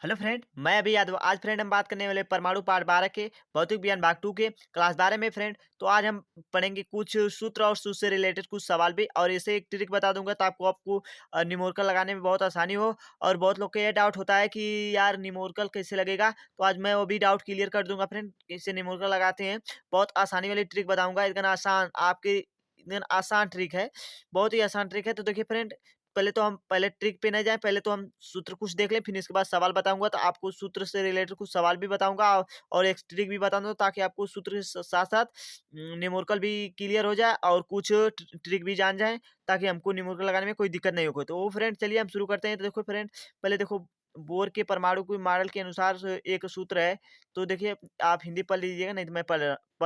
Hello friend, मैं अभी यादव। आज फ्रेंड हम बात करने वाले परमाणु पाठ 12 के भौतिक विज्ञान भाग 2 के क्लास 12 में फ्रेंड। तो आज हम पढ़ेंगे कुछ सूत्र और सूत्र से रिलेटेड कुछ सवाल भी, और इसे एक ट्रिक बता दूंगा तो आपको न्यूमेरिकल लगाने में बहुत आसानी हो। और बहुत लोग को ये डाउट होता है कि यार न्यूमेरिकल कैसे लगेगा, तो आज मैं वो भी डाउट क्लियर कर दूंगा फ्रेंड। कैसे न्यूमेरिकल लगाते हैं, बहुत आसानी वाली ट्रिक बताऊंगा। इतना आसान आपके इतना आसान ट्रिक है, बहुत ही आसान ट्रिक है। तो देखिए फ्रेंड, पहले ट्रिक पे नहीं जाए, पहले तो हम सूत्र कुछ देख लें, फिर इसके बाद सवाल बताऊंगा। तो आपको सूत्र से रिलेटेड कुछ सवाल भी बताऊंगा और एक ट्रिक भी बताऊंगा, ताकि आपको सूत्र के साथ साथ न्यूमेरिकल भी क्लियर हो जाए और कुछ ट्रिक भी जान जाए, ताकि हमको न्यूमेरिकल लगाने में कोई दिक्कत नहीं हो। तो वो फ्रेंड चलिए हम शुरू करते हैं। तो देखो फ्रेंड, पहले देखो, बोर के परमाणु के मॉडल के अनुसार एक सूत्र है। तो देखिए, आप हिंदी पढ़ लीजिएगा, नहीं तो मैं पढ़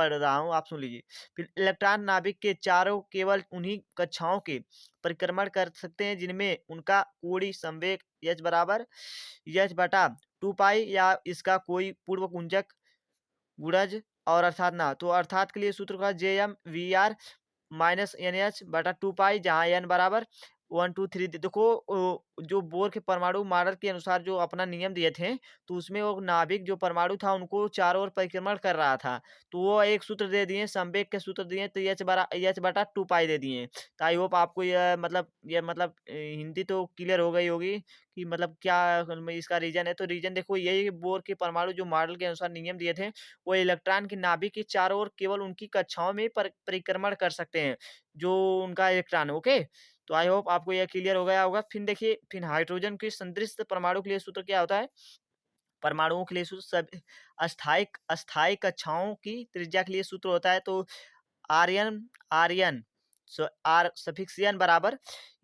रहा हूँ, आप सुन लीजिए। फिर इलेक्ट्रॉन नाभिक के चारों केवल उन्हीं कक्षाओं के परिक्रमण कर सकते हैं जिनमें उनका कोणीय संवेग एच बराबर एच बटा 2 पाई या इसका कोई पूर्व कुंजक गुणज और अर्थात ना। तो अर्थात के लिए सूत्र का JM VR-NH/2 पाई, जहाँ n बराबर 1 2 3। देखो, जो बोर के परमाणु मॉडल के अनुसार जो अपना नियम दिए थे, तो उसमें वो नाभिक जो परमाणु था उनको चारों ओर परिक्रमण कर रहा था। तो वो एक सूत्र दे दिए, संवेग के सूत्र दिए, तो H/2 पाई दे दिए। तो आई होप आपको यह हिंदी तो क्लियर हो गई होगी कि मतलब क्या इसका रीजन है। तो रीजन देखो, यही बोर के परमाणु जो मॉडल के अनुसार नियम दिए थे, वो इलेक्ट्रॉन के नाभिक के चारों ओर केवल उनकी कक्षाओं में परिक्रमण कर सकते हैं, जो उनका इलेक्ट्रॉन। ओके, तो आई होप आपको यह क्लियर हो गया होगा। फिर देखिए, फिर हाइड्रोजन के संतृप्त परमाणु के लिए सूत्र क्या होता है। परमाणुओं के लिए सूत्र सब अस्थायी अस्थायी कक्षाओं की त्रिज्या के लिए सूत्र होता है। तो आर्यन सो आर सफिक्स एन बराबर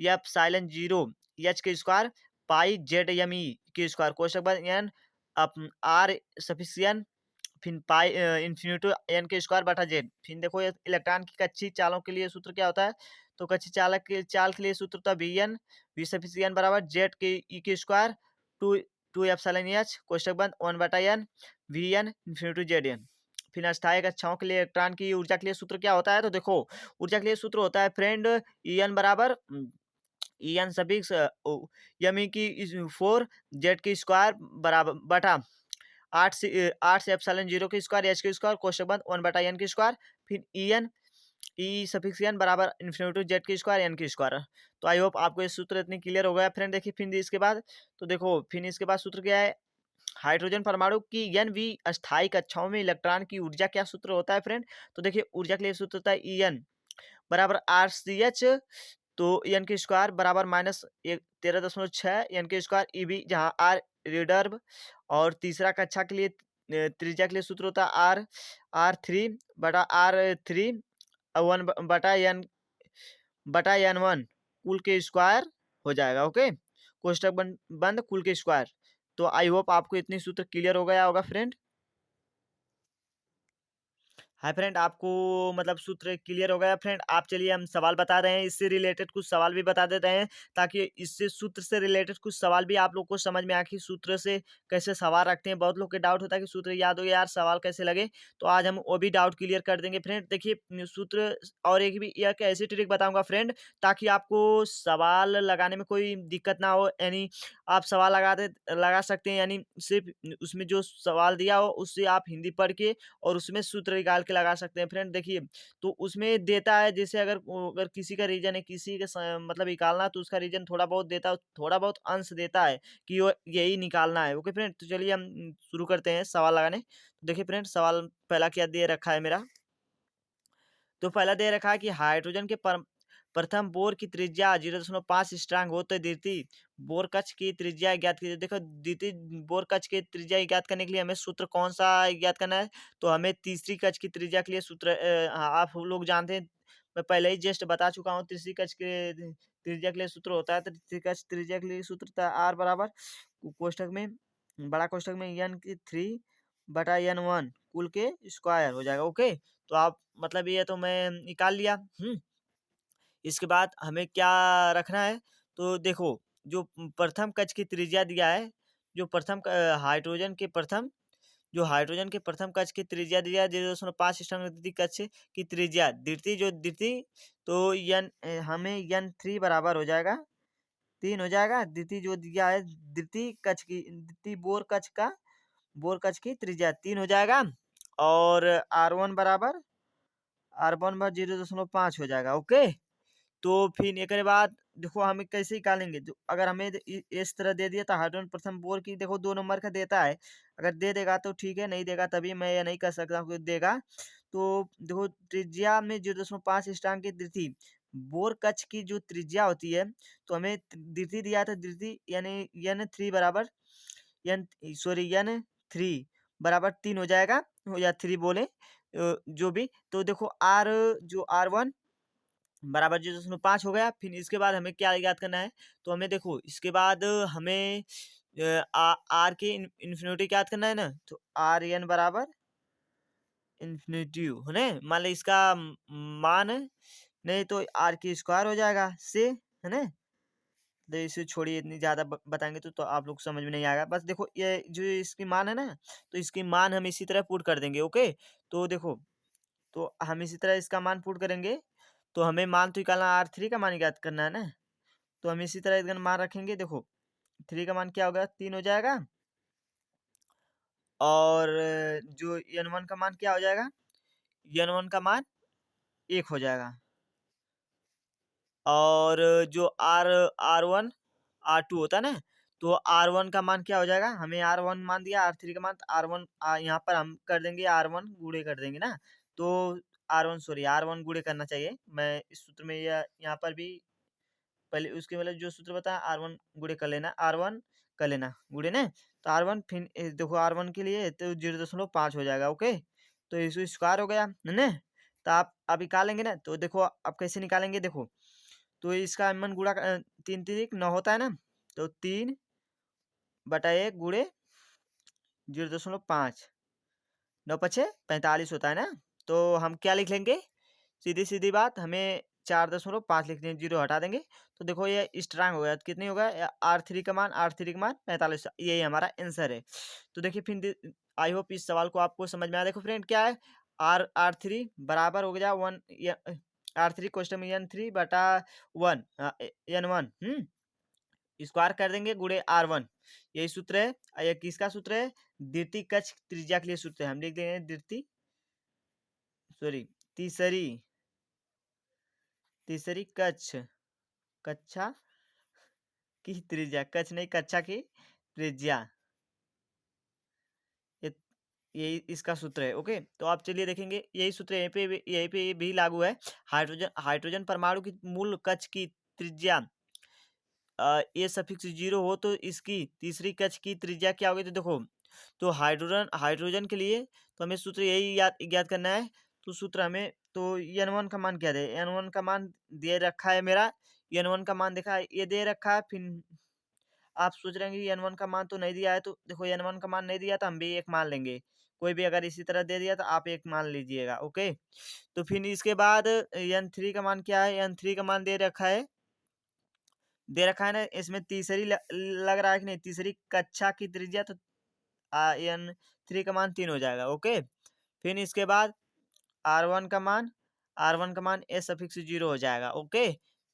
एप्सिलॉन 0 एच के square pi Z M E के स्क्वायर कोष्टक बंद एन आर सफिक्स एन, फिर पाई इन्फिनिटी एन के स्क्वायर बटा जेड। फिर देखो, ये इलेक्ट्रॉन की कच्ची चालों के लिए सूत्र क्या होता है। तो कच्ची चाल के लिए सूत्र होता है वी सफिशिएंट बराबर जेड के ई के square two two epsilon H कोष्टक बंद 1/n V N infinity Z N. फिर अस्थायी कक्षाओं के लिए इलेक्ट्रॉन की ऊर्जा के लिए सूत्र क्या होता है। तो देखो, ऊर्जा के लिए सूत्र होता है फ्रेंड ई एन बराबर ई एन सफिक्स यमी की 4 जेड की स्क्वायर बराबर बटा 8 से एप्सिलॉन 0 के स्क्वायर एच के स्क्वायर कोष्टक बंद 1/n के स्क्वायर। फिर ई सफिक्स एन बराबर इन्फिनिटी जेड के स्क्वायर एन के स्क्वायर। तो आई होप आपको ये सूत्र इतनी क्लियर हो गया फ्रेंड। देखिए फिर इसके बाद, तो देखो फिर इसके बाद सूत्र क्या है। हाइड्रोजन परमाणु की एन वी अस्थायी कक्षाओं में इलेक्ट्रॉन की ऊर्जा क्या सूत्र होता है फ्रेंड। तो देखिए, ऊर्जा के लिए सूत्र होता है ई एन बराबर RCH, तो एन के स्क्वायर बराबर -13.6 एन के स्क्वायर EB, जहाँ आर रिडर्व। और तीसरा कक्षा के लिए त्रिज्या के लिए सूत्र होता है R3/R3 वन बटा एन वन कुल के स्क्वायर हो जाएगा। ओके, कोष्टक बंद कुल के स्क्वायर। तो आई होप आपको इतनी सूत्र क्लियर हो गया होगा फ्रेंड। हाय फ्रेंड, आपको मतलब सूत्र क्लियर हो गया फ्रेंड। आप चलिए, हम सवाल बता रहे हैं, इससे रिलेटेड कुछ सवाल भी बता देते हैं, ताकि इससे सूत्र से रिलेटेड कुछ सवाल भी आप लोग को समझ में आए कि सूत्र से कैसे सवाल रखते हैं। बहुत लोग के डाउट होता है कि सूत्र याद हो गया यार, सवाल कैसे लगे। तो आज हम वो भी डाउट क्लियर कर देंगे फ्रेंड। देखिए सूत्र, और एक भी एक ऐसी ट्रिक बताऊंगा फ्रेंड, ताकि आपको सवाल लगाने में कोई दिक्कत ना हो। यानी आप सवाल लगा सकते हैं, यानी सिर्फ उसमें जो सवाल दिया हो उससे आप हिंदी पढ़ के और उसमें सूत्र निकाल के लगा सकते हैं फ्रेंड। देखिए, तो उसमें देता है, जैसे अगर अगर किसी का रीजन है, किसी का मतलब निकालना, तो उसका रीजन थोड़ा बहुत देता है, थोड़ा बहुत अंश देता है कि वो यही निकालना है। ओके फ्रेंड, तो चलिए हम शुरू करते हैं सवाल लगाने। तो देखिए फ्रेंड, सवाल पहला क्या दे रखा है मेरा। तो पहला दे रखा है कि हाइड्रोजन के प्रथम बोर की त्रिज्या 0.5 स्ट्रांग हो, तो द्वितीय बोर कक्ष की त्रिज्या ज्ञात कीजिए। देखो, द्वितीय बोर कक्ष की त्रिज्या ज्ञात करने के लिए हमें सूत्र कौन सा ज्ञात करना है। तो हमें तीसरी कक्ष की त्रिज्या के लिए सूत्र आप लोग जानते हैं, मैं पहले ही जस्ट बता चुका हूँ। तीसरी कक्ष के त्रिज्या के लिए सूत्र होता है, तो तीसरी कक्ष त्रिज्या के लिए सूत्र था आर बराबर कोष्टक में, बड़ा कोष्टक में n/n1 कुल के स्क्वायर हो जाएगा। ओके, तो आप मतलब ये तो मैं निकाल लिया। इसके बाद हमें क्या रखना है। तो देखो, जो प्रथम कक्ष की त्रिज्या दिया है, जो हाइड्रोजन के प्रथम कक्ष की त्रिज्या दिया है 0.5 द्वितीय कक्ष की त्रिज्या, द्वितीय जो द्वितीय, तो हमें n3 बराबर हो जाएगा 3 हो जाएगा। द्वितीय जो दिया है, द्वितीय बोर कक्ष की त्रिज्या 3 हो जाएगा। और R1 बराबर 0.5 हो जाएगा। ओके। तो फिर एकरे बाद देखो हमें कैसे निकालेंगे, जो अगर हमें इस तरह दे दिया तो हाइड्रोजन प्रथम बोर की देखो 2 नंबर का देता है। अगर दे देगा तो ठीक है, नहीं देगा तभी मैं ये नहीं कर सकता हूँ कि देगा। तो देखो त्रिज्या में 0.5 स्टांग की द्वितीय बोर कक्ष की जो त्रिज्या होती है, तो हमें द्वितीय दिया था, द्वितीय यानी n3 बराबर n3 बराबर 3 हो जाएगा, या 3 बोले जो भी। तो देखो R1 बराबर 0.5 हो गया। फिर इसके बाद हमें क्या याद करना है, तो हमें देखो इसके बाद हमें आर के इन्फिनिटी याद करना है ना, तो आर एन बराबर इन्फिनिटी है ना। मान लो इसका मान है, नहीं तो आर की स्क्वायर हो जाएगा से, है ना। तो इसे छोड़िए, इतनी ज्यादा बताएंगे तो आप लोग समझ में नहीं आएगा। बस देखो ये जो इसकी मान है ना, तो इसकी मान हम इसी तरह पुट कर देंगे। ओके। तो देखो, तो हम इसी तरह इसका मान पुट करेंगे। तो हमें मान तो निकालना, R3 का मान याद करना है ना। तो हम इसी तरह इधर मान रखेंगे। देखो 3 का मान क्या होगा, 3 हो जाएगा। और जो n1 का मान क्या हो जाएगा, n1 का मान 1 हो जाएगा। और जो R1 R2 होता है ना, तो R1 का मान क्या हो जाएगा, हमें R1 मान दिया, R3 का मान, तो R1 यहाँ पर हम कर देंगे R1 गुणे कर देंगे ना। तो R1 गुणे करना चाहिए। मैं इस सूत्र में यहाँ पर भी पहले उसके मतलब जो सूत्र बताया, R1 गुणे कर लेना, R1 कर लेना गुणे ना। तो R1 फिर देखो R1 के लिए तो 0.5 हो जाएगा। ओके। तो इसको स्क्वायर हो गया है ना। तो आप अब निकालेंगे ना, तो देखो अब कैसे निकालेंगे, देखो तो इसका मन गुणा 3 3 9 होता है ना। तो 3/1 गुणे 0.5, 9×5 = 45 होता है ना। तो हम क्या लिख लेंगे, सीधी सीधी बात, हमें 4.5 लिख देंगे, 0 हटा देंगे। तो देखो ये स्ट्रांग हो गया। तो कितनी होगा, R3 का मान 45, यही हमारा आंसर है। तो देखिए फिर आई होप इस सवाल को आपको समझ में आया। देखो फ्रेंड क्या है, R3 बराबर हो गया 1, R3 क्वेश्चन में n3/1 n1 स्क्वायर कर देंगे गुणे R1, यही सूत्र है। ये किसका सूत्र है, द्वितीय कक्ष त्रिज्या के लिए सूत्र है। हम लिख देंगे द्वितीय सॉरी तीसरी तीसरी कक्षा की त्रिज्या, कक्ष नहीं कक्षा की त्रिज्या, ये यही इसका सूत्र है। ओके। तो आप चलिए देखेंगे, यही सूत्र यहीं पे भी लागू है। हाइड्रोजन परमाणु की मूल कक्ष की त्रिज्या ए सफिक्स 0 हो तो इसकी तीसरी कक्ष की त्रिज्या क्या होगी। तो देखो, तो हाइड्रोजन के लिए तो हमें सूत्र यही याद करना है। तो सूत्र हमें, तो n1 का मान क्या दे, n1 का मान दे रखा है मेरा, n1 का मान देखा है, ये दे रखा है। फिर आप सोच रहे हैं कि n1 का मान तो नहीं दिया है, तो देखो n1 का मान नहीं दिया तो हम भी एक मान लेंगे। कोई भी अगर इसी तरह दे दिया तो आप एक मान लीजिएगा। ओके। तो फिर इसके बाद n3 का मान क्या है, n3 का मान दे रखा है ना। इसमें तीसरी लग रहा है कि नहीं, तीसरी कक्षा की त्रिज्या, तो n3 का मान 3 हो जाएगा। ओके। फिर इसके बाद R1 का मान, ए सफिक्स 0 हो जाएगा। ओके।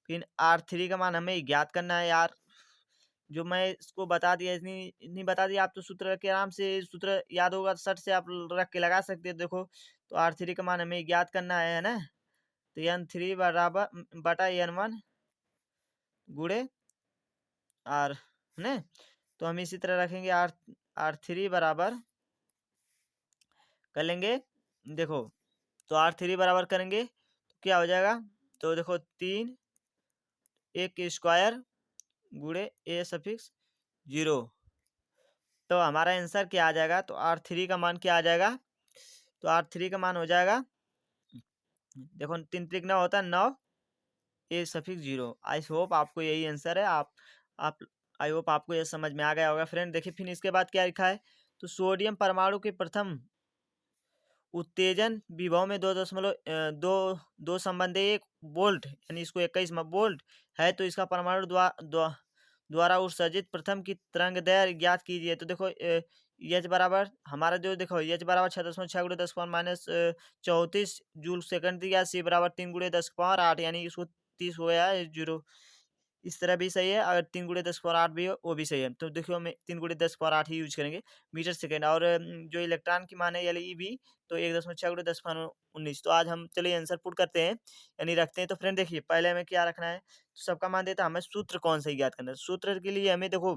फिर R3 का मान हमें ज्ञात करना है यार, जो मैं इसको बता दिया, इतनी इतनी बता दिया, आप तो सूत्र के आराम से सूत्र याद होगा तो सट से आप रख के लगा सकते हैं। देखो, तो R3 का मान हमें ज्ञात करना है ना। तो n3 बराबर बटा n1 गुणे R, है ना। तो हम इसी तरह रखेंगे, R3 बराबर कर लेंगे। देखो, तो R3 बराबर करेंगे तो क्या हो जाएगा, तो देखो 3 1 स्क्वायर गुणे ए सफिक्स 0। तो हमारा आंसर क्या आ जाएगा, तो R3 का मान क्या आ जाएगा, तो R3 का मान हो जाएगा, देखो 3 3 9 होता है 9 ए सफिक्स 0। आई होप आपको यही आंसर है। आप आई होप आपको यह समझ में आ गया होगा फ्रेंड। देखिए फिर इसके बाद क्या लिखा है, तो सोडियम परमाणु के प्रथम उत्तेजन विभव में 2 संबंधी 1 वोल्ट, यानी इसको 21 वोल्ट है, तो इसका परमाणु द्वारा उत्सर्जित प्रथम की तरंग दैर्घ्य ज्ञात कीजिए। तो देखो एच बराबर हमारा जो, देखो एच बराबर 6.6 × 10⁻⁴ 34 जूल सेकंड दिया, सी बराबर 3 × 10⁻8, यानी इसको 30 हो गया है 0, इस तरह भी सही है, अगर 3 गुणे 10 पावर 8 भी हो वो भी सही है। तो देखियो हमें 3 गुणे 10 पावर 8 ही यूज़ करेंगे मीटर सेकंड। और जो इलेक्ट्रॉन की मान है यानी ईवी, तो 1.6 गुणे 10 पावर 19। तो आज हम चलिए आंसर पुट करते हैं, यानी रखते हैं। तो फ्रेंड देखिए पहले हमें क्या रखना है, तो सबका मान देता है, हमें सूत्र कौन सा ज्ञात करना है। सूत्र के लिए हमें देखो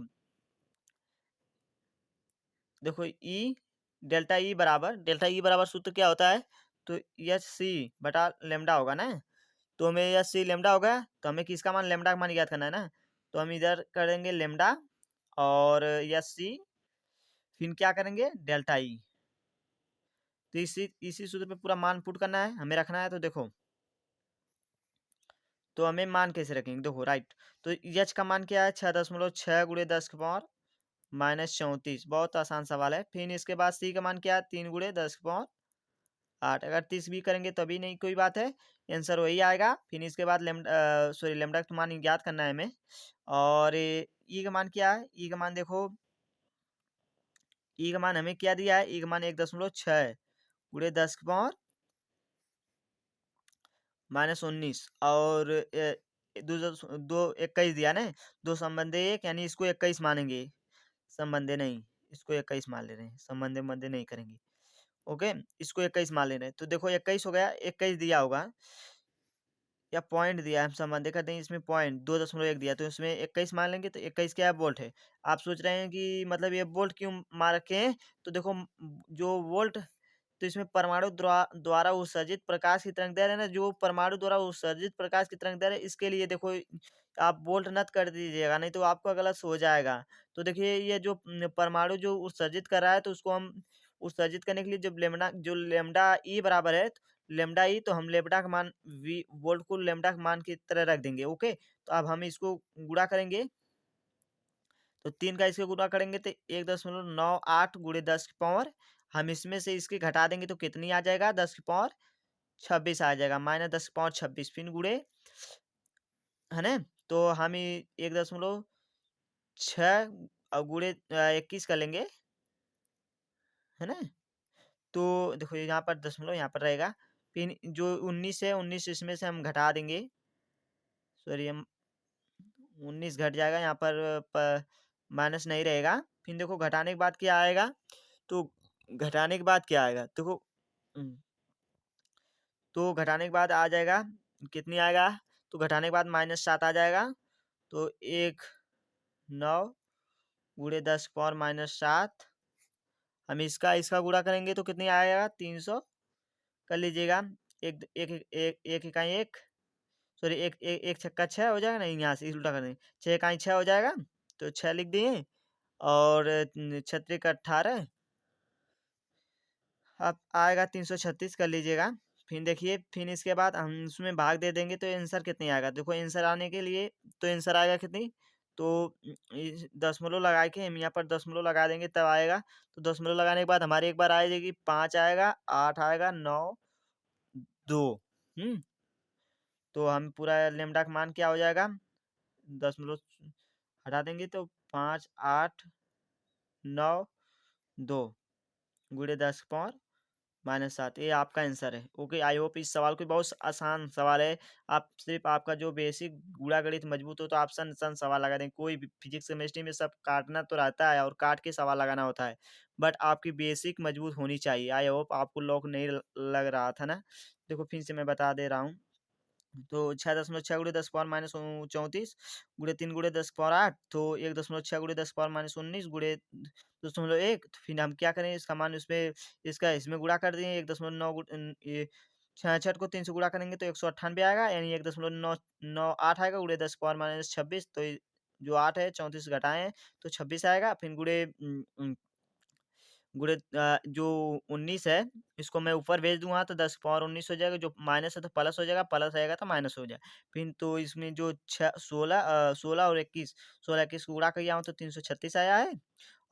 देखो डेल्टा ई बराबर सूत्र क्या होता है, तो एच सी बटा लेमडा होगा ना। तो हमें एच सी लेमडा होगा, तो हमें किसका मान, लेमडा का मान ज्ञात करना है ना। तो हम इधर करेंगे लेमडा और एच सी, फिर क्या करेंगे डेल्टा ई। तो इसी सूत्र पे पूरा मान पुट करना है, हमें रखना है। तो देखो, तो हमें मान कैसे रखेंगे, देखो राइट। तो एच का मान क्या है, 6.6 गुणे 10 के पावर -34। बहुत आसान सवाल है। फिर इसके बाद सी का मान क्या है, 3 गुणे 10 के पावर 8। अगर 30 भी करेंगे तभी नहीं कोई बात है, आंसर वही आएगा। फिर इसके बाद लेमडा का मान ज्ञात करना है हमें। और ई का मान क्या है, ई का मान देखो, ई का मान हमें क्या दिया है, ई का मान 1.6 गुणे 10 के पावर -19। और दो दो 21 दिया ना, दो संबंधे एक, यानी इसको 21 मानेंगे, संबंधे नहीं, इसको 21 मान ले रहे हैं, संबंधे मंदे नहीं करेंगे। ओके, इसको 21 मान ले रहे हैं। तो देखो 21 हो गया, 21 दिया होगा या पॉइंट दिया है, हम संबंधित करते हैं, इसमें पॉइंट 2.1 दिया, तो इसमें 21 मान लेंगे। तो 21 क्या है, वोल्ट है। आप सोच रहे हैं कि मतलब ये वोल्ट क्यों मान रखे हैं, तो देखो जो वोल्ट, तो इसमें परमाणु द्वारा उत्सर्जित प्रकाश की तरंग दैर्ध्य है ना, जो परमाणु द्वारा उत्सर्जित प्रकाश की तरंग दैर्ध्य है, इसके लिए देखो आप वोल्ट नत कर दीजिएगा, नहीं तो आपका गलत हो जाएगा। तो देखिए ये जो परमाणु जो उत्सर्जित कर रहा है, तो उसको हम उत्सर्जित करने के लिए जब लेमडा ई बराबर है, लेमडा ई, तो हम लेमडा का मान वी वोल्ट को लेमडा के मान की तरह रख देंगे। ओके, तो अब हम इसको गुणा करेंगे, तो 3 का इसके गुणा करेंगे तो 1.98 गुणे 10 की पावर, हम इसमें से इसके घटा देंगे तो कितनी आ जाएगा, 10 की पावर 26 आ जाएगा, -10 की पावर 26। फिर गुणे, है ना। तो हम 1.6 गुणे 21 कर लेंगे, है ना। तो देखो यहाँ पर दशमलव यहाँ पर रहेगा। फिर जो 19 है, 19 इसमें से हम घटा देंगे, सॉरी हम 19 घट जाएगा यहाँ पर माइनस नहीं रहेगा। फिर देखो घटाने के बाद क्या आएगा, तो घटाने के बाद क्या आएगा देखो, तो घटाने के बाद आ जाएगा, कितनी आएगा, तो घटाने के बाद -7 आ जाएगा। तो 9 गुणे 10 पावर -7, हम इसका इसका गुणा करेंगे तो कितनी आएगा, 300 कर लीजिएगा। एक एक एक एक इकाई एक, सॉरी एक एक एक छक्का 6 हो जाएगा, नहीं यहाँ से उल्टा कर देंगे, 6 इकाई 6 हो जाएगा, तो 6 लिख दिए। और 6 का 18, अब आएगा 336 कर लीजिएगा। फिर देखिए, फिर इसके बाद हम उसमें भाग दे देंगे तो आंसर कितनी आएगा, देखो आंसर आने के लिए, तो आंसर आएगा कितनी, तो दशमलव लगा के हम यहाँ पर दशमलव लगा देंगे तब आएगा। तो दशमलव लगाने के बाद हमारी एक बार आ जाएगी, 5 आएगा, 8 आएगा, 9 2। तो हम पूरा लेमडा का मान क्या हो जाएगा, दशमलव हटा देंगे तो 5 8 9 2 गुणे 10 पावर -7, ये आपका आंसर है। ओके, आई होप इस सवाल को, बहुत आसान सवाल है। आप सिर्फ आपका जो बेसिक गुणा गणित मजबूत हो तो आप सन सन सवाल लगा दें। कोई भी फिजिक्स केमिस्ट्री में सब काटना तो रहता है और काट के सवाल लगाना होता है, बट आपकी बेसिक मजबूत होनी चाहिए। आई होप आपको लॉक नहीं लग रहा था ना। देखो फिर से मैं बता दे रहा हूँ, तो 6.6 गुणे 10 पावर -34 गुणे 3 गुणे 10 पावर 8, तो 1.6 गुणे 10 पावर -19 गुणे 2.1। तो फिर हम क्या करें, इसका मान उसमें इसका इसमें गुणा कर देंगे, 1.9 ये 66 को 3 से गुणा करेंगे तो 198 आएगा, यानी 1.998 आएगा गुणे 10 पावर -26। तो जो 8 है 34 घटाएं तो 26 आएगा। फिर गुणे जो 19 है, इसको मैं ऊपर भेज दूँगा तो 10 पावर 19 हो जाएगा, जो माइनस है तो प्लस हो जाएगा, प्लस आएगा तो माइनस हो जाएगा। फिर तो इसमें जो 16 और 21, 16-21 को गुणा किया हूँ तो 336 आया है।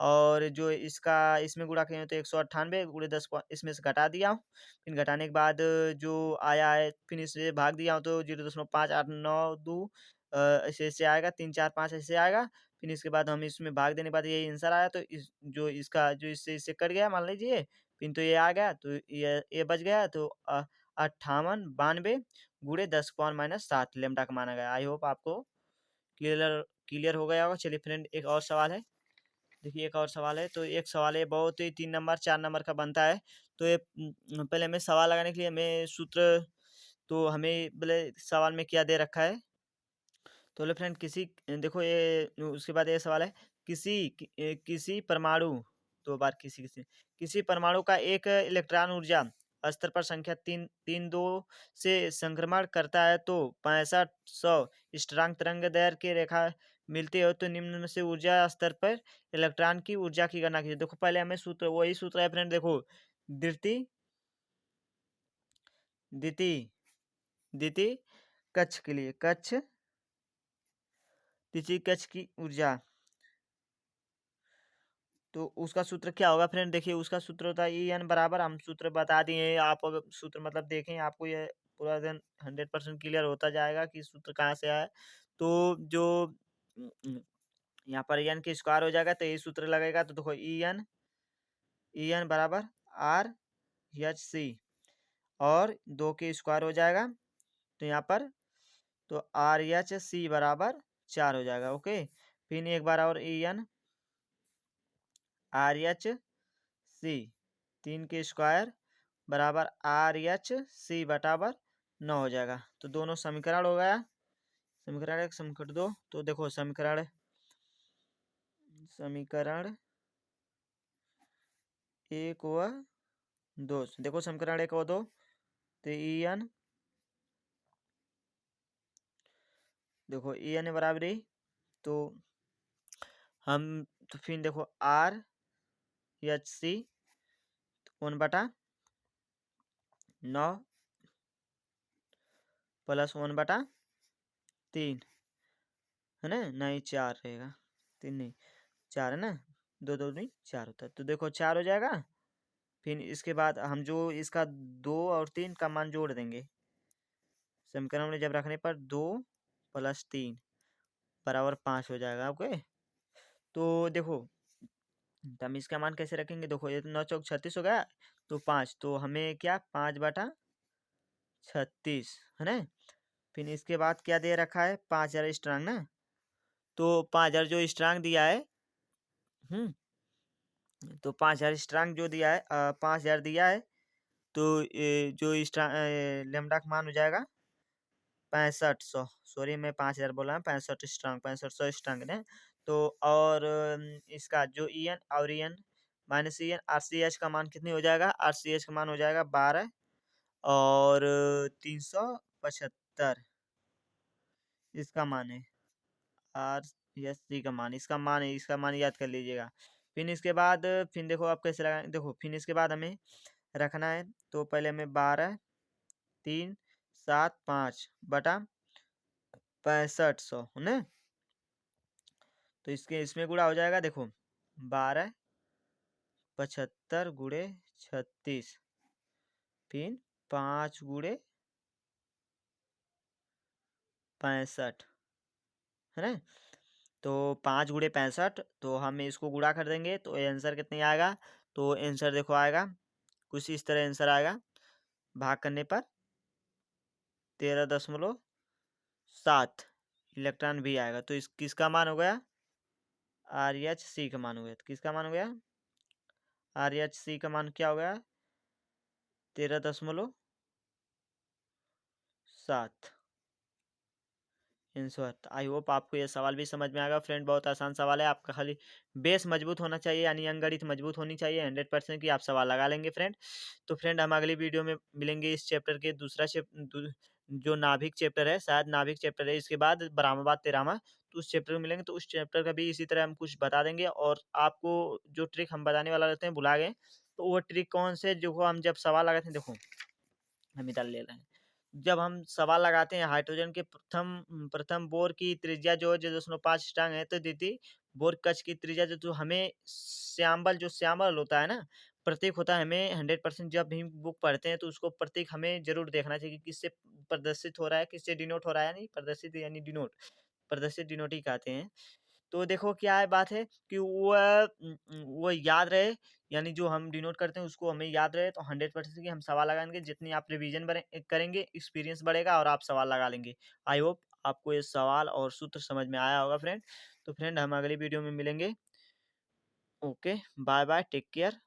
और जो इसका इसमें गुणा किए हैं तो 198 गुणे 10 इसमें से घटा दिया हूँ। फिर घटाने के बाद जो आया है, फिर इससे भाग दिया हूँ तो 0.589 ऐसे-ऐसे आएगा, 3 4 5 ऐसे आएगा। फिर इसके बाद हम इसमें भाग देने के बाद यही आंसर आया, तो इस जो इसका जो इससे इससे कट गया मान लीजिए, फिर तो ये आ गया, तो ये बच गया, तो 58 92 गुणे 10 पावर -7 लैम्ब्डा का माना गया। आई होप आपको क्लियर क्लियर हो गया होगा। चलिए फ्रेंड, एक और सवाल है। देखिए एक और सवाल है, तो एक सवाल है बहुत ही 3 नंबर 4 नंबर का बनता है। तो ये पहले हमें सवाल लगाने के लिए हमें सूत्र, तो हमें पहले सवाल में क्या दे रखा है। तो हेलो फ्रेंड, देखो ये उसके बाद ये सवाल है, किसी परमाणु, दो बार किसी परमाणु का एक इलेक्ट्रॉन ऊर्जा स्तर पर संख्या तीन दो से संक्रमण करता है, तो 6500 स्ट्रांग तरंग दैर्घ्य की रेखा मिलती है, तो निम्न में से ऊर्जा स्तर पर इलेक्ट्रॉन की ऊर्जा की गणना कीजिए। देखो पहले हमें सूत्र, वही सूत्र है फ्रेंड। देखो द्वितीय द्वितीय द्वितीय कक्ष के लिए, द्वितीय कक्ष की ऊर्जा, तो उसका सूत्र क्या होगा फ्रेंड। देखिए उसका सूत्र होता है ई एन बराबर, हम सूत्र बता दिए, आप अगर सूत्र मतलब देखें आपको ये पूरा दिन 100% क्लियर होता जाएगा कि सूत्र कहाँ से आया है। तो जो यहाँ पर एन के स्क्वायर हो जाएगा, तो ये सूत्र लगेगा। तो देखो ई एन बराबर आर एच सी, और 2 के स्क्वायर हो जाएगा, तो यहाँ पर तो आर एच सी बराबर 4 हो जाएगा। ओके, फिर एक बार और E N R H C 3 के स्क्वायर बराबर आर एच सी बटाबर 9 हो जाएगा। तो दोनों समीकरण हो गया, समीकरण 1 समीकरण 2। तो देखो समीकरण समीकरण 1 व 2, देखो समीकरण 1 व 2, तो ई एन, देखो ई एन बराबरी, तो हम, तो फिर देखो आर एच सी 1/9 प्लस 1/3 है ना, नहीं 4 रहेगा, 3 नहीं 4 है ना, 2 2 नहीं 4 होता है। तो देखो 4 हो जाएगा। फिर इसके बाद हम जो इसका 2 और 3 का मान जोड़ देंगे समीकरण में, जब रखने पर 2 + 3 बराबर 5 हो जाएगा। ओके, तो देखो तो हम इसका मान कैसे रखेंगे। देखो ये 9 चौक 36 हो गया, तो 5, तो हमें क्या 5/36 है ना। फिर इसके बाद क्या दे रखा है, 5000 स्ट्रांग ना, तो 5000 जो स्ट्रांग दिया है, हम्म, तो 5000 स्ट्रांग जो दिया है, 5000 दिया है, तो जो लेमडा का मान हो जाएगा 6500, सॉरी मैं 5000 बोला, 6500 स्ट्रांग ने। तो और इसका जो ई एन और E N minus E N R C H का मान कितनी हो जाएगा, आर सी एच का मान हो जाएगा 12 और 375, इसका मान है आर एस सी का मान, इसका मान है, इसका मान याद कर लीजिएगा। फिर इसके बाद फिर देखो आप कैसे लगाएं। देखो फिर इसके बाद हमें रखना है, तो पहले हमें 12 3 7 5 बटा 6500 है ना, तो इसके इसमें गुणा हो जाएगा। देखो 12 75 गुणे 36, फिर 5 गुणे 65 है ना, तो 5 गुणे 65, तो हम इसको गुणा कर देंगे, तो आंसर कितने आएगा। तो आंसर देखो आएगा कुछ इस तरह, आंसर आएगा भाग करने पर 13.7 इलेक्ट्रॉन भी आएगा। तो इस किसका मान हो गया, आर एच सी का मान हो गया। तो किसका मान हो गया, आर एच सी का मान क्या हो गया, 13.7 आंसर। आई होप आपको ये सवाल भी समझ में आएगा फ्रेंड, बहुत आसान सवाल है। आपका खाली बेस मजबूत होना चाहिए, यानी अंगगणित मजबूत होनी चाहिए 100% की, आप सवाल लगा लेंगे फ्रेंड। तो फ्रेंड हम अगली वीडियो में मिलेंगे इस चैप्टर के दूसरा जो नाभिक चैप्टर है, शायद नाभिक चैप्टर है, इसके बाद ब्रह्मवाद तेरामा, तो उस चैप्टर में मिलेंगे। तो उस चैप्टर का भी इसी तरह हम कुछ बता देंगे, और आपको जो ट्रिक हम बताने वाला रहते हैं भुला गए, तो वो ट्रिक कौन से, जो हम जब सवाल लगाते हैं, देखो हम इधर ले रहे हैं, जब हम सवाल लगाते हैं हाइड्रोजन के प्रथम प्रथम बोर की त्रिज्या जो है 0.5 स्ट्रांग है, तो दीदी बोर कक्ष की त्रिज्या जो, तो हमें श्यामल होता है ना, प्रतीक होता है, हमें 100% जब भी बुक पढ़ते हैं तो उसको प्रतीक हमें जरूर देखना चाहिए कि किससे प्रदर्शित हो रहा है, किससे डिनोट हो रहा है, नहीं प्रदर्शित यानी डिनोट, प्रदर्शित डिनोट ही कहते हैं। तो देखो क्या है बात है कि वो याद रहे, यानी जो हम डिनोट करते हैं उसको हमें याद रहे, तो 100% की हम सवाल लगाएंगे, जितनी आप रिवीजन करेंगे एक्सपीरियंस बढ़ेगा और आप सवाल लगा लेंगे। आई होप आपको ये सवाल और सूत्र समझ में आया होगा फ्रेंड। तो फ्रेंड हम अगली वीडियो में मिलेंगे। Okay, bye bye, take care.